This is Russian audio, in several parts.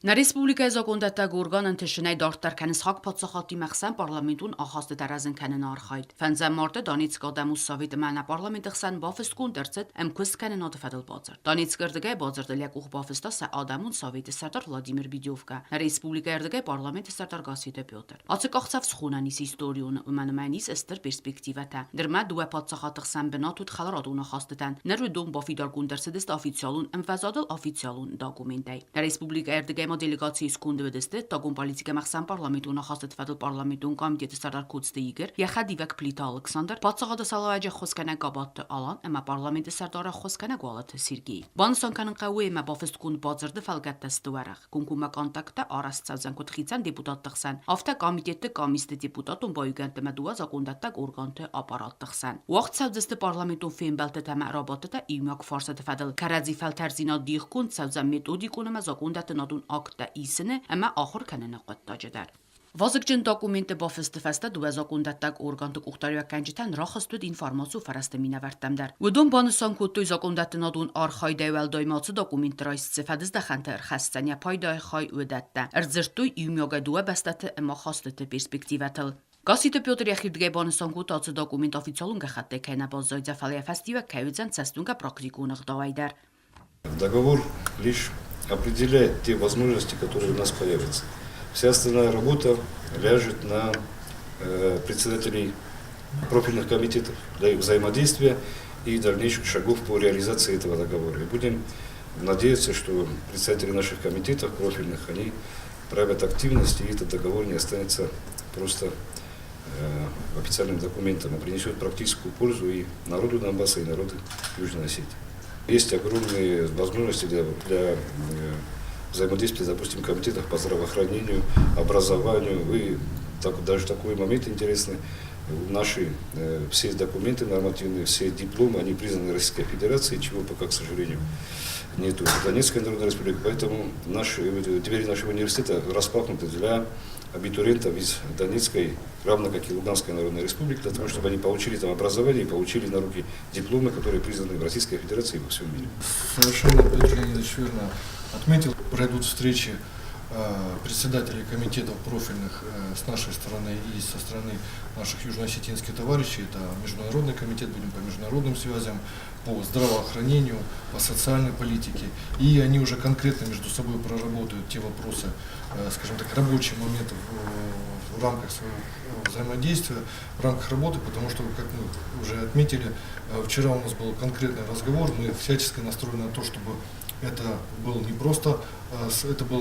Na Respublika Zokondata Gurgan Tishnei Dortar Canis Hak Potsohati Maxan Parlamentun Ahaste Tarazin Canin Archait. Fenzam Morte Donetsk Adamus Soviet Mana Parlament Xan Bafist Kundercet Kus Canin Ot Fadel Bozer. Donetsk Erdege Bozer de Liak Bafista Sa Adamun Soviet Sardar Vladimir Bidyovka. Na Respublika Erdege Parlament Sardar Gasite Piotr. Atsekachsav Schunanis Historiun Umanmanis Ester Perspektivata. Derma Due Potsohat Xan Benatut Khaladuna Hastetan. Nerudum Bafidar Kundercet Officialun Emfazadel Officialun Dokumentai. Na Respublika Erdege Delegații Skundvedeste, Tagum Politica Maxan Parlamentun Ahastet Fadel Parlamentun Komiteti Sardar Kutzde Igor, Yaxadivek Plita Alexander, Patsagada Salavaja Khoskana Gabat Alan, Ema Parlamenti Sardara Khoskana Gwalat Sergey. Bansan Kanin Qawi Ema Bafist Kund Bazarde Falgatta Stuarach, Kunkuma Kontakta Arast Savzan Kutkhitsan Deputat Txan, Afta Komiteti Komiste Deputatun Boygante Medua Zakundatak Urgante Aparat Txan. Waqt Savzeste Parlamentun Film Belte Tama Rabatata Imak Farsat Fadel Karazi Faltarzina Dirkun Savzan Metodikun Mazakundata Nadun Akta Isene, Ema Ahur Kanana Qattajedar. Vazıkçın dokumenti bafıstı feste duvezakundettak organtık uxtarıvekkencitan raxastud informasu faraste minevertemder. Udun banısan kuttuy zakundettin adun arxay devel daymatsı dokumenti raissi fediz de xenter xestenya payday xay ödette. Erzirtuy yumyoga duve bestete ema xastete perspektivetil. Gasite Piotr Yaxirdige banısan kutatsı dokument oficialun gaxatte kayna bazayca falaya festive kayudzen cestunga praktikunıq davayder. Договор лишь определяет те возможности, которые у нас появятся. Вся остальная работа ляжет на председателей профильных комитетов для их взаимодействия и дальнейших шагов по реализации этого договора. И будем надеяться, что председатели наших комитетов профильных, они проявят активность, и этот договор не останется просто официальным документом, а принесет практическую пользу и народу Донбасса, и народу Южной Осетии. Есть огромные возможности для взаимодействия, допустим, комитетов по здравоохранению, образованию. И даже такой момент интересный. Наши все документы нормативные, все дипломы, они признаны Российской Федерацией, чего пока, к сожалению, нету в Донецкой Народной Республике. Поэтому двери нашего университета распахнуты для абитуриентов из Донецкой, равно как и Луганской Народной Республики, для того, чтобы они получили там образование и получили на руки дипломы, которые признаны в Российской Федерации и во всем мире. Совершенно Дмитрий Леонидович верно отметил. Пройдут встречи председателей комитетов профильных с нашей стороны и со стороны наших южно-осетинских товарищей. Это Международный комитет, будем по международным связям, по здравоохранению, по социальной политике. И они уже конкретно между собой проработают те вопросы, скажем так, рабочие моменты в рамках своего взаимодействия, в рамках работы, потому что, как мы уже отметили, вчера у нас был конкретный разговор, мы всячески настроены на то, чтобы это было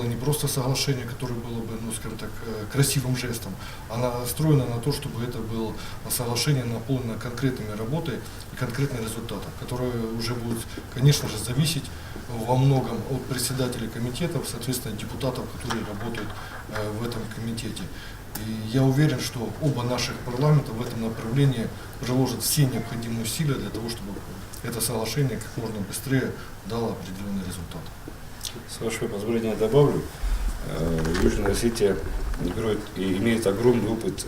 не просто соглашение, которое было бы, скажем так, красивым жестом, а настроено на то, чтобы это было соглашение, наполнено конкретными работой и конкретным результатом, которое уже будет, конечно же, зависеть во многом от председателей комитетов, соответственно, депутатов, которые работают в этом комитете. И я уверен, что оба наших парламента в этом направлении приложат все необходимые усилия для того, чтобы это соглашение как можно быстрее дало определенный результат. С вашего позволения добавлю, Южная Осетия имеет огромный опыт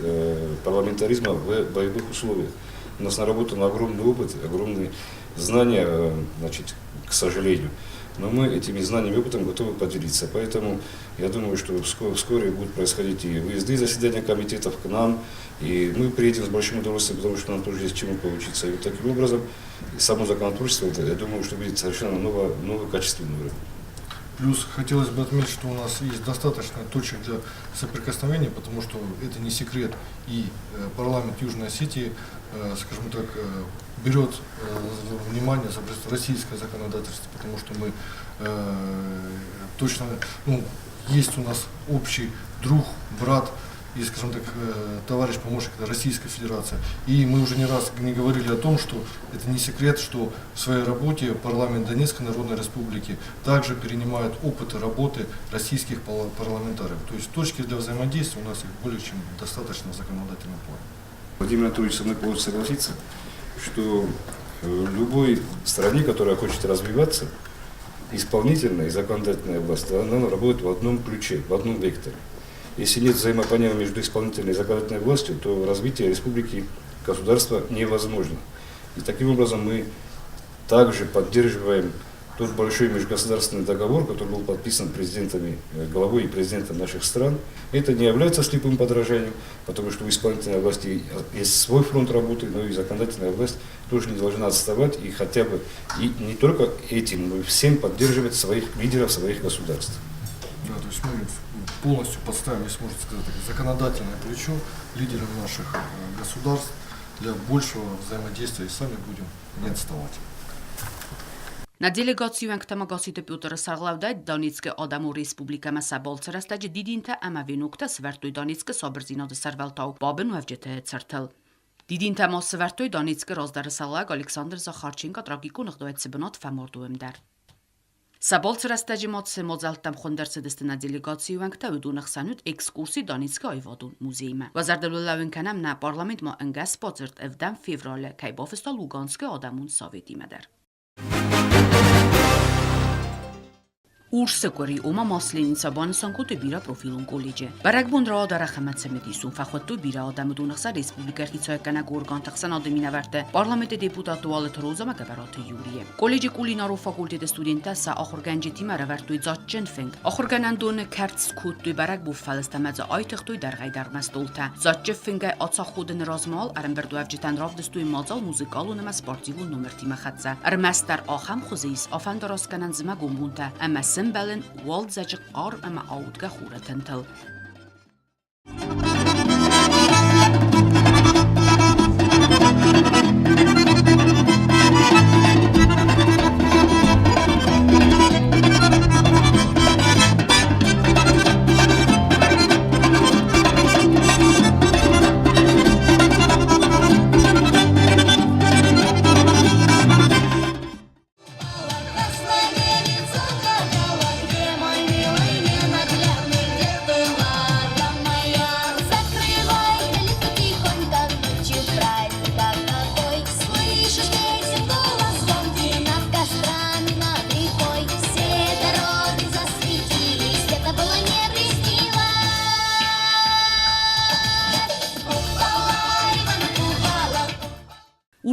парламентаризма в боевых условиях. У нас наработан огромный опыт, огромные знания, значит, к сожалению. Но мы этими знаниями и опытом готовы поделиться. Поэтому я думаю, что вскоре будут происходить и выезды, заседания комитетов к нам. И мы приедем с большим удовольствием, потому что нам тоже есть чему поучиться. И вот таким образом само законотворчество, я думаю, что будет совершенно новый качественный уровень. Плюс хотелось бы отметить, что у нас есть достаточно точек для соприкосновения, потому что это не секрет, и парламент Южной Осетии, скажем так, берет внимание за российское законодательство, потому что мы точно, есть у нас общий друг, брат и, скажем так, товарищ помощник Российской Федерации. И мы уже не раз не говорили о том, что это не секрет, что в своей работе парламент Донецкой Народной Республики также перенимает опыт работы российских парламентариев. То есть точки для взаимодействия у нас их более чем достаточно в законодательном плане. Владимир Анатольевич со мной может согласиться, что в любой стране, которая хочет развиваться, исполнительная и законодательная власть, она работает в одном ключе, в одном векторе. Если нет взаимопонимания между исполнительной и законодательной властью, то развитие республики, государства невозможно. И таким образом мы также поддерживаем тот большой межгосударственный договор, который был подписан президентами, главой и президентом наших стран, это не является слепым подражанием, потому что у исполнительной власти есть свой фронт работы, но и законодательная власть тоже не должна отставать и хотя бы, и не только этим, но и всем поддерживать своих лидеров, своих государств. Да, то есть мы полностью подставим, если можно сказать, законодательное плечо лидерам наших государств для большего взаимодействия и сами будем не отставать. Na delegațiu în câteva găsite pe utoră sarlavdai Donetske Adamu Respublika Masabol Cerastaj didinte amavinukta svertui Donetske Sobrzino de Serveltau Babin Wevjete Certel. Didinte mas svertui Donetske Rozdar Salag Alexander Zakharchenko Tragikun Gdoetse Benot Famorduem dar. Sabol Cerastaj Motse Mozaltam Khonderse Destina delegațiu în câteva dunach sanut excursi Donetske Ayvadun muzeime. Vazardullavin kanam na parlament ma îngas pozert evdan fevrale kai bofesta Luganske Adamun Sovetime dar. Ursekori oma Maslenica Bansankotu bira profilun koleje. Barakbun ra da rахамetse medisун фахватту бира адамы дунахса республика хицоякана горган тахсан адами наварте парламент депутату алет роза макабарат юрие. Колледжи кулинару факультет студентаса ахурганжи тимара вартуй зачен финг. Ахурганандун картс кутту барак бу фалстамаз айтхтуй дар гайдар мастулта. Заче финга атса худен размал армберду авжитан равдстуй мазал музыкалу нема спортиву номер тима хатса. Армастар ахам хузис афандарасканан зма гумбунта. Ама Bellen Wald zajik ar ama audga khura tentel.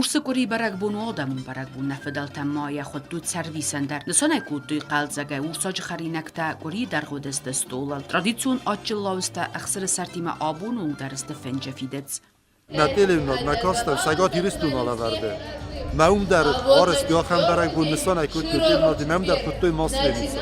Ursekori barakbunu adamun barakbun nafedaltan maya khuddu servisender. Nesana kuttu qalzaga ursaj kharinakta kori dar godeste stolal. Tradition atchilausta akhsar sartima abunung darste fenjefidets. Na televizyon na kasta sagat yürüstün alaverdi. Maum der arız gaham barakbun nesana kuttu televizyon dimem der kuttu maslenis.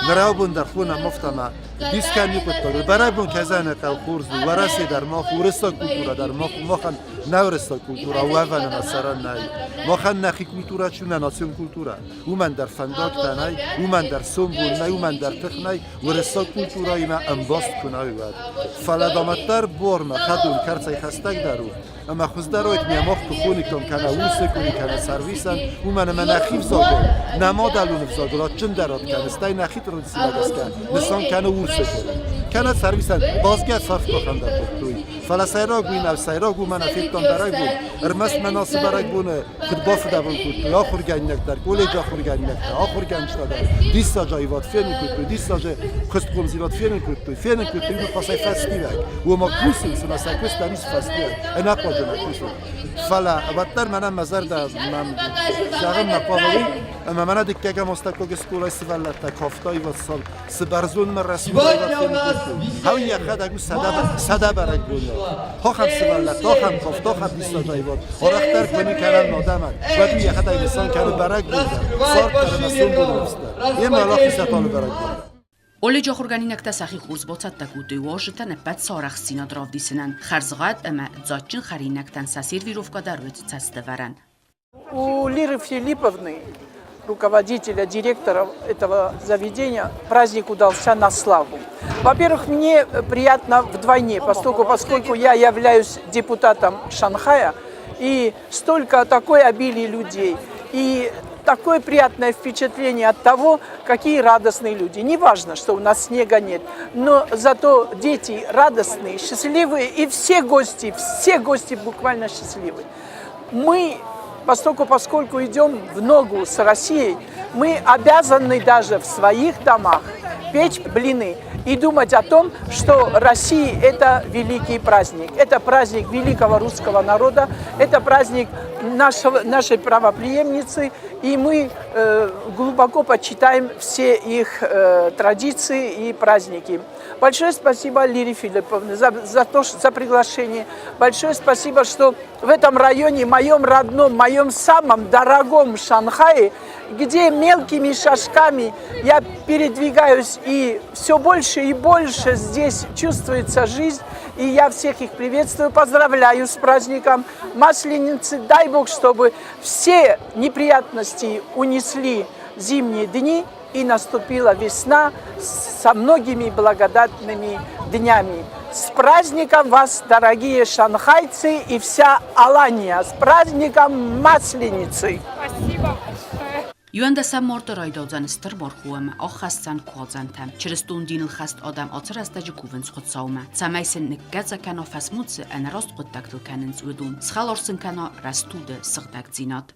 Nerabun der khuna muftama. Diskani kuttu barakbun kazana kalkhurz warasi der ma khurista kultura der ma khan نورستا کلتورا و اول مثلا نای ما خن نخی کلتورا چون ناسیون کلتورا و من در فندق تنای و من در سومبول نای و من در تخنای ورستا کلتورا اینا انباست کنای بود فلادامتر بورما خدون کرچای خستک درو اما خوز درویت میامخ تو خونی کم کنه ووسه کنی کنه سرویسن و من نخیف زاگل نما دلون زاگل چند درات کنه استای نخیت رو دیسیلگس کن نسان کنه ووسه کنه سرویسن بازگه صرف کن در توی فلا سیراگ وین او سیراگ و من افیتان برای بود ارمست مناسب برای بونه کدباف دبل کود آخر گنگ در کلیج آخر گنگ در آخر گنگ شده دیستا جای وات فین کود دیستا جای خست قمزیرات فین کود اینو پاسای فستیوال و ما کوسیم سنا سکوست دنیس فستیوال انقا جنا کوسیم فلا بدتر منم مزار در من شغل نقابلی اما من دیگه که مستقل اسکولای سوالات کافتای و سال سبرزون من رسمی هاوی یخد اگو صدا برای بود ها هم سوالات ها هم کافت ها هم دیستا جای بود آرختر کنی کردن نادمن و دوی یخد اگو انسان کرده برای بود سارت کرده مسئول بود نفسته یه مالا خیستانو برای بود Олеж охорганинакта сахи хурз боцатта куты вожитан пат сарах сина дравдисинан харзгат ама заччин харинактан сасир вировка дарвет цастеваран. У Лиры Филипповны, руководителя, директора этого заведения, праздник удался на славу. Во-первых, мне приятно вдвойне, поскольку я являюсь депутатом Шанхая, и столько такой обилие людей, и такое приятное впечатление от того, какие радостные люди. Не важно, что у нас снега нет, но зато дети радостные, счастливые, и все гости буквально счастливы. Мы, поскольку идем в ногу с Россией, мы обязаны даже в своих домах печь блины и думать о том, что Россия – это великий праздник. Это праздник великого русского народа, это праздник нашей правопреемницы, и мы глубоко почитаем все их традиции и праздники. Большое спасибо Лире Филипповне за приглашение. Большое спасибо, что в этом районе, моем родном, моем самом дорогом Шанхае, где мелкими шажками я передвигаюсь, и все больше и больше здесь чувствуется жизнь, и я всех их приветствую, поздравляю с праздником Масленицы. Дай Бог, чтобы все неприятности унесли зимние дни, и наступила весна со многими благодатными днями. С праздником вас, дорогие шанхайцы и вся Алания! С праздником Масленицы! Спасибо. Юэндасам морда райдодзан стырборхуэм, охастсан куадзантам. Через тундинл хаст адам ацерастаджи кувенс худсаума. Цамайсен никгадза кано фасмутсы эн раст куттактл каненс удун. Схалорсен кано растуде сырдак зинат.